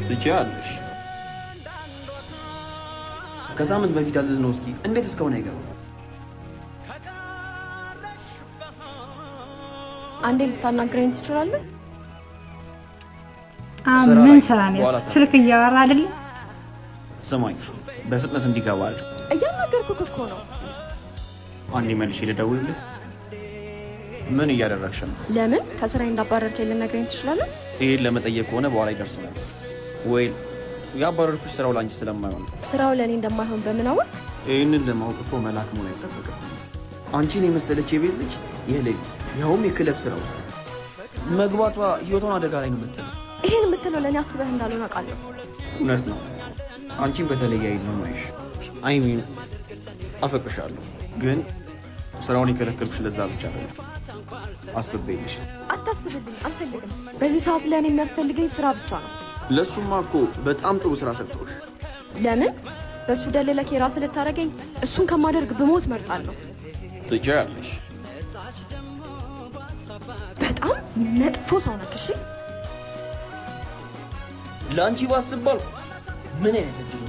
ትችያለሽ። ከሳምንት በፊት ያዘዝነው እስኪ እንዴት እስካሁን አይገባም? አንዴ ልታናግረኝ ትችላለህ? ምን ስራ ነው? ስልክ እያወራ አይደል? ስማኝ፣ በፍጥነት እንዲገባ አድርግ። እያናገርኩህ እኮ ነው። አንዴ መልሼ ልደውልልህ። ምን እያደረግሽ ነው? ለምን ከስራዬ እንዳባረርከኝ ልነግረኝ ትችላለህ? ይሄን ለመጠየቅ ከሆነ በኋላ ይደርሰናል። ወይ ያባረርኩሽ ስራው ላንቺ ስለማይሆን። ስራው ለእኔ እንደማይሆን በምን አወቅ? ይህንን ለማወቅ እኮ መላክ መሆን አይጠበቅም። አንቺን የመሰለች የቤት ልጅ የሌሊት ያውም የክለብ ስራ ውስጥ መግባቷ ህይወቷን አደጋ ላይ ነው የምትለው። ይሄን የምትለው ለእኔ አስበህ እንዳልሆነ አውቃለሁ። እውነት ነው። አንቺን በተለየ አይን ነው ማይሽ። አይሚን አፈቅርሻለሁ፣ ግን ስራውን የከለከልኩሽ ለዛ ብቻ አይደለም። አስቤልሽ። አታስብልኝ፣ አልፈልግም። በዚህ ሰዓት ለእኔ የሚያስፈልገኝ ስራ ብቻ ነው። ለእሱማ እኮ በጣም ጥሩ ስራ ሰጥቶሽ። ለምን በእሱ ደለለክ የራስህ ልታደርገኝ? እሱን ከማደርግ ብሞት መርጣለሁ። ትችያለሽ። በጣም መጥፎ ሰው ነክ። እሺ ለአንቺ ባስባል ምን አይነት እድል